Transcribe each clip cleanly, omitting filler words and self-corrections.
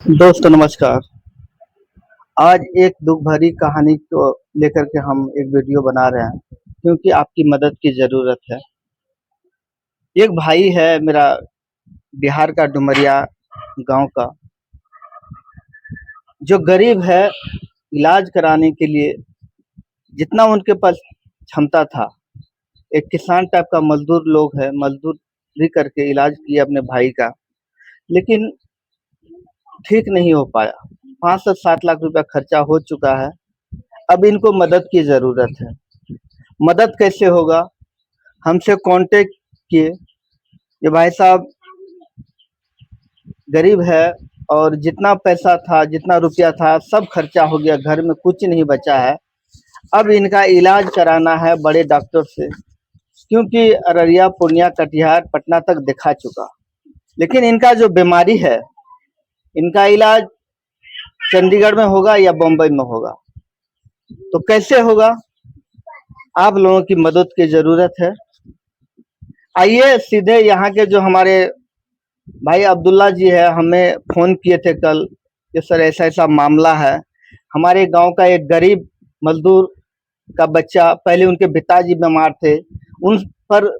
दोस्तों नमस्कार। आज एक दुख भरी कहानी को लेकर के हम एक वीडियो बना रहे हैं क्योंकि आपकी मदद की ज़रूरत है। एक भाई है मेरा बिहार का डुमरिया गांव का, जो गरीब है। इलाज कराने के लिए जितना उनके पास क्षमता था, एक किसान टाइप का मजदूर लोग है, मजदूरी करके इलाज किया अपने भाई का, लेकिन ठीक नहीं हो पाया। 5 से 7 लाख रुपया खर्चा हो चुका है। अब इनको मदद की ज़रूरत है। मदद कैसे होगा? हमसे कांटेक्ट किए। ये भाई साहब गरीब है और जितना पैसा था, जितना रुपया था, सब खर्चा हो गया, घर में कुछ नहीं बचा है। अब इनका इलाज कराना है बड़े डॉक्टर से, क्योंकि अररिया, पूर्णिया, कटिहार, पटना तक दिखा चुका, लेकिन इनका जो बीमारी है, इनका इलाज चंडीगढ़ में होगा या बम्बई में होगा। तो कैसे होगा? आप लोगों की मदद की ज़रूरत है। आइए सीधे यहाँ के जो हमारे भाई अब्दुल्ला जी है, हमें फ़ोन किए थे कल कि सर ऐसा-ऐसा मामला है। हमारे गाँव का एक गरीब मज़दूर का बच्चा, पहले उनके पिताजी बीमार थे, उन पर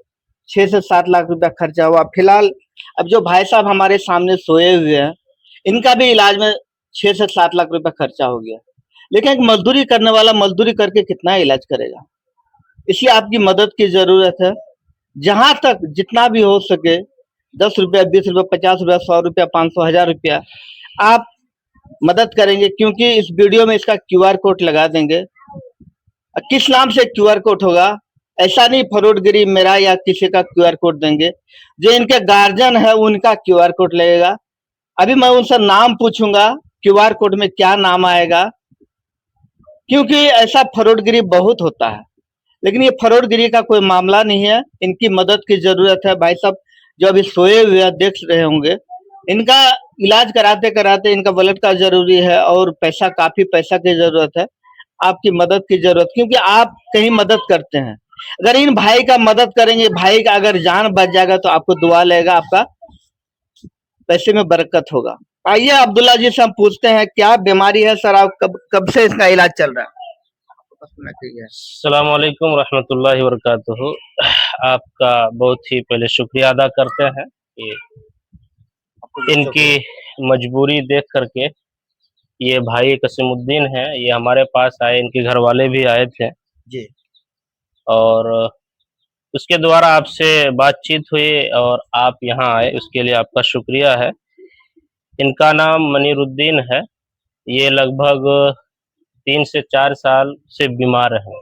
6 से 7 लाख रुपया खर्चा हुआ। फिलहाल अब जो भाई साहब हमारे सामने सोए हुए हैं, इनका भी इलाज में 6 से 7 लाख रुपया खर्चा हो गया। लेकिन एक मज़दूरी करने वाला मज़दूरी करके कितना इलाज करेगा? इसलिए आपकी मदद की ज़रूरत है। जहाँ तक जितना भी हो सके, 10 रुपया, 20 रुपया, 50 रुपया, 100 रुपया, 500, 1000 रुपया आप मदद करेंगे, क्योंकि इस वीडियो में इसका क्यूआर कोड लगा देंगे। किस नाम से क्यूआर कोड होगा? ऐसा नहीं फरोटगिरी मेरा या किसी का क्यूआर कोड देंगे। जो इनके गार्जियन है उनका क्यूआर कोड लगेगा। अभी मैं उनसे नाम पूछूंगा, क्यूआर कोड में क्या नाम आएगा, क्योंकि ऐसा फरोटगिरी बहुत होता है। लेकिन ये फरोटगिरी का कोई मामला नहीं है। इनकी मदद की जरूरत है। भाई साहब जो अभी सोए हुए हैं, देख रहे होंगे, इनका इलाज कराते कराते इनका ब्लड का जरूरी है और पैसा, काफी पैसा की जरूरत है। आपकी मदद की जरूरत, क्योंकि आप कहीं मदद करते हैं। अगर इन भाई का मदद करेंगे, भाई का अगर जान बच जाएगा तो आपको दुआ लेगा, आपका पैसे में बरकत होगा। आइए अब्दुल्ला जी से हम पूछते हैं क्या बीमारी है सर, आप कब कब से इसका इलाज चल रहा है? आपको सुनना चाहिए। अस्सलाम वालेकुम रहमतुल्लाहि वबरकातुहू। आपका बहुत ही पहले शुक्रिया अदा करते हैं कि इनकी मजबूरी देख करके ये भाई कसीमुद्दीन है, ये हमारे पास आए, इनके घर वाले भी आए थे जी। और उसके द्वारा आपसे बातचीत हुई और आप यहाँ आए, उसके लिए आपका शुक्रिया है। इनका नाम मनीरुद्दीन है। ये लगभग 3 से 4 साल से बीमार है।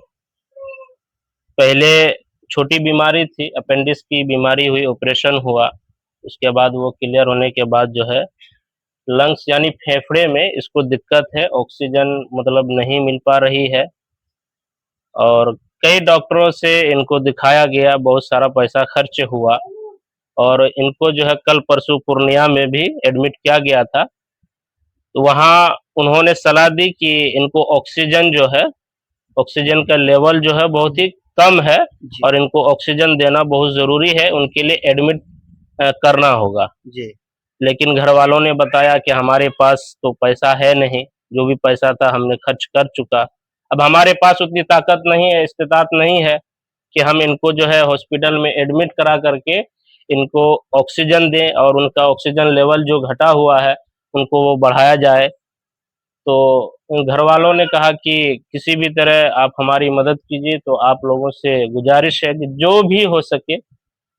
पहले छोटी बीमारी थी, अपेंडिक्स की बीमारी हुई, ऑपरेशन हुआ। उसके बाद वो क्लियर होने के बाद जो है लंग्स यानी फेफड़े में इसको दिक्कत है, ऑक्सीजन मतलब नहीं मिल पा रही है और कई डॉक्टरों से इनको दिखाया गया, बहुत सारा पैसा खर्च हुआ और इनको जो है कल परसों पूर्णिया में भी एडमिट किया गया था। तो वहाँ उन्होंने सलाह दी कि इनको ऑक्सीजन जो है, ऑक्सीजन का लेवल जो है बहुत ही कम है जी। और इनको ऑक्सीजन देना बहुत ज़रूरी है, उनके लिए एडमिट करना होगा। जी। लेकिन घर वालों ने बताया कि हमारे पास तो पैसा है नहीं, जो भी पैसा था हमने खर्च कर चुका। अब हमारे पास उतनी ताकत नहीं है, इस्तिताअत नहीं है कि हम इनको जो है हॉस्पिटल में एडमिट करा करके इनको ऑक्सीजन दें और उनका ऑक्सीजन लेवल जो घटा हुआ है, उनको वो बढ़ाया जाए। तो उन घर वालों ने कहा कि किसी भी तरह आप हमारी मदद कीजिए, तो आप लोगों से गुजारिश है कि जो भी हो सके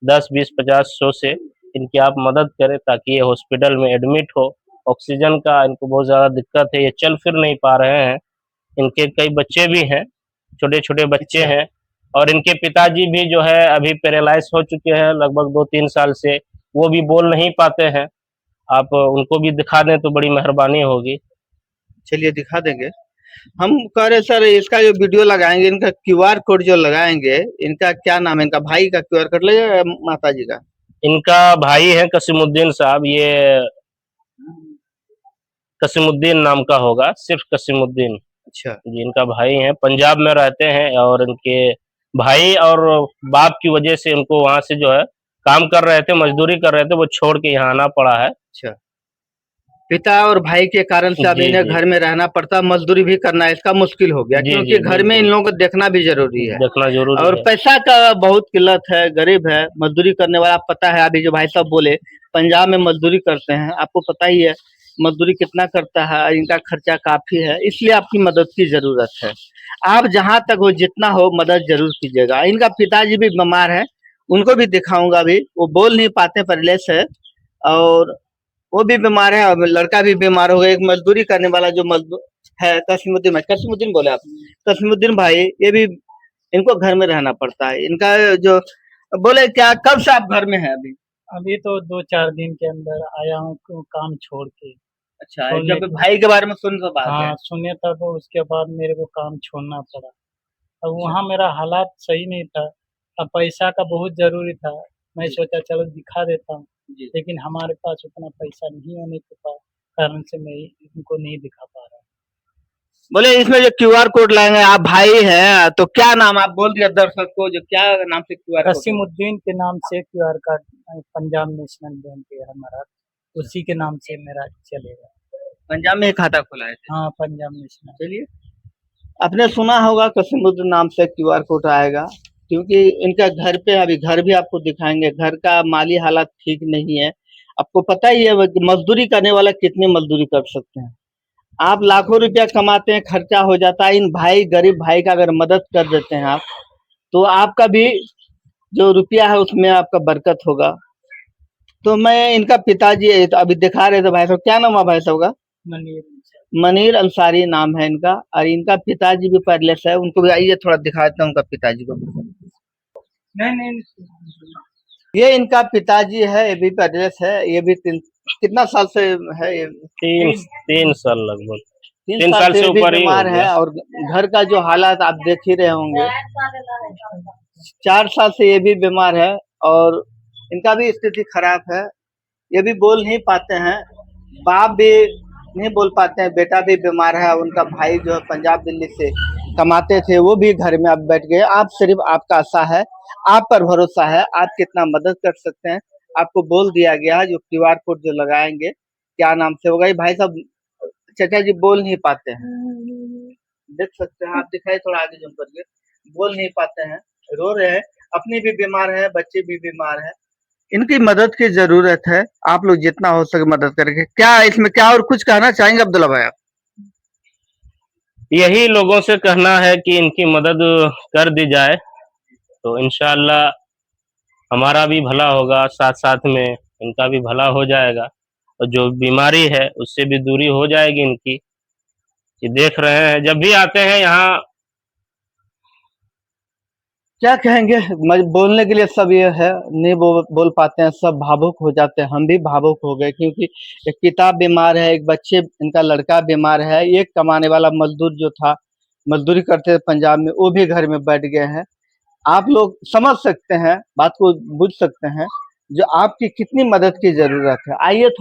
10, 20, 50, 100 से इनकी आप मदद करें ताकि ये हॉस्पिटल में एडमिट हो। ऑक्सीजन का इनको बहुत ज़्यादा दिक्कत है, ये चल फिर नहीं पा रहे हैं। इनके कई बच्चे भी हैं, छोटे-छोटे बच्चे अच्छा। हैं और इनके पिताजी भी जो है अभी पैरालाइज़ हो चुके हैं लगभग 2-3 साल से, वो भी बोल नहीं पाते हैं। आप उनको भी दिखा दें तो बड़ी मेहरबानी होगी। चलिए दिखा देंगे। हम कह रहे सर, इसका जो वीडियो लगाएंगे, इनका क्यूआर कोड जो लगाएंगे, इनका क्या नाम है? इनका भाई का क्यूआर कोड लगेगा या माता जी का? इनका भाई है कसीमुद्दीन साहब, ये कसीमुद्दीन नाम का होगा, सिर्फ़ कसीमुद्दीन। अच्छा। जी, इनका भाई हैं, पंजाब में रहते हैं और इनके भाई और बाप की वजह से इनको वहाँ से जो है काम कर रहे थे, मज़दूरी कर रहे थे, वो छोड़ के यहाँ आना पड़ा है। अच्छा। पिता और भाई के कारण से अब जी इन्हें जी घर में रहना पड़ता, मजदूरी भी करना इसका मुश्किल हो गया, जी क्योंकि जी घर में इन बिल्कुल लोगों को देखना भी जरूरी है। देखना जरूरी और है। पैसा का बहुत किल्लत है, गरीब है, मजदूरी करने वाला पता है। अभी जो भाई साहब बोले पंजाब में मजदूरी करते हैं, आपको पता ही है मजदूरी कितना करता है, इनका खर्चा काफी है, इसलिए आपकी मदद की जरूरत है। आप जहां तक हो जितना हो मदद जरूर कीजिएगा। इनका पिताजी भी बीमार है, उनको भी दिखाऊंगा। अभी वो बोल नहीं पाते, पैरालिस है, और वो भी बीमार है, अब लड़का भी बीमार हो गया। एक मजदूरी करने वाला जो मजदूर है, कसीमुद्दीन भाई, कसीमुद्दीन बोले आप, कसीमुद्दीन भाई, ये भी इनको घर में रहना पड़ता है। इनका जो बोले क्या, कब से आप घर में हैं अभी? अभी तो 2-4 दिन के अंदर आया हूँ काम छोड़ के। अच्छा, छोड़ने जब के भाई के बारे में सुन तो बात है। हाँ, सुने तब उसके बाद मेरे को काम छोड़ना पड़ा। अब अच्छा, वहाँ मेरा हालात सही नहीं था, अब पैसा का बहुत ज़रूरी था। मैं जी, सोचा चलो दिखा देता हूँ, जी। लेकिन हमारे पास उतना पैसा नहीं होने के कारण से मैं उनको नहीं दिखा पा रहा। बोले इसमें जो क्यूआर कोड लाएंगे, आप भाई हैं तो क्या नाम, आप बोल दिया दर्शक को, जो क्या नाम से क्यूआर कोड है? कसीमुद्दीन के नाम से QR card Punjab national bank है हमारा, उसी के नाम से मेरा चलेगा। पंजाब में ही खाता खुला है। हाँ, पंजाब नेशनल। चलिए, आपने सुना होगा कसीमुद्दीन नाम से क्यूआर कोड आएगा, क्योंकि इनका घर पे अभी घर भी आपको दिखाएंगे, घर का माली हालात ठीक नहीं है। आपको पता ही है कि मजदूरी करने वाला कितनी मजदूरी कर सकते हैं। आप लाखों रुपया कमाते हैं, खर्चा हो जाता है, इन भाई गरीब भाई का अगर मदद कर देते हैं आप, तो आपका भी जो रुपया है उसमें आपका बरकत होगा। तो मैं इनका पिताजी तो अभी दिखा रहे थे भाई साहब, क्या नाम है भाई साहब का? मनीर मनीर अंसारी नाम है इनका, और इनका पिताजी भी पैरलेस है। उनको भी आइए थोड़ा दिखा देता हूँ उनका पिताजी को। नहीं, ये इनका पिताजी है, ये भी पैरलेस है। ये भी कितना साल से है ये? 3 3 साल लगभग, 3 तीन साल साल से से ये भी ऊपर ही हो बीमार है, गया। और घर का जो हालात आप देख ही रहे होंगे। 4 साल से ये भी बीमार है, और इनका भी स्थिति खराब है। ये भी बोल नहीं पाते हैं, बाप भी नहीं बोल पाते हैं, बेटा भी बीमार है। उनका भाई जो है पंजाब दिल्ली से कमाते थे, वो भी घर में अब बैठ गए। आप सिर्फ आपका आशा है, आप पर भरोसा है, आप कितना मदद कर सकते हैं। आपको बोल दिया गया जो क्यूआर कोड जो लगाएंगे, क्या नाम से होगा ये भाई साहब, चाचा जी बोल नहीं पाते हैं, देख सकते हैं आप, दिखाई थोड़ा आगे जूम करके, बोल नहीं पाते हैं, रो रहे हैं, अपनी भी बीमार है, बच्चे भी बीमार है। इनकी मदद की जरूरत है, आप लोग जितना हो सके मदद करेंगे। क्या इसमें क्या और कुछ कहना चाहेंगे अब्दुल्ला भाई आप? यही लोगों से कहना है कि इनकी मदद कर दी जाए, तो इंशाअल्लाह हमारा भी भला होगा, साथ साथ में इनका भी भला हो जाएगा, और जो बीमारी है उससे भी दूरी हो जाएगी इनकी। ये देख रहे हैं जब भी आते हैं यहाँ। क्या कहेंगे, बोलने के लिए सब ये है, नहीं बोल पाते हैं, सब भावुक हो जाते हैं। हम भी भावुक हो गए, क्योंकि एक पिता बीमार है, एक बच्चे इनका लड़का बीमार है, एक कमाने वाला मजदूर जो था, मजदूरी करते थे पंजाब में, वो भी घर में बैठ गए हैं। आप लोग समझ सकते हैं, बात को बुझ सकते हैं, जो आपकी कितनी मदद की जरूरत है। आइए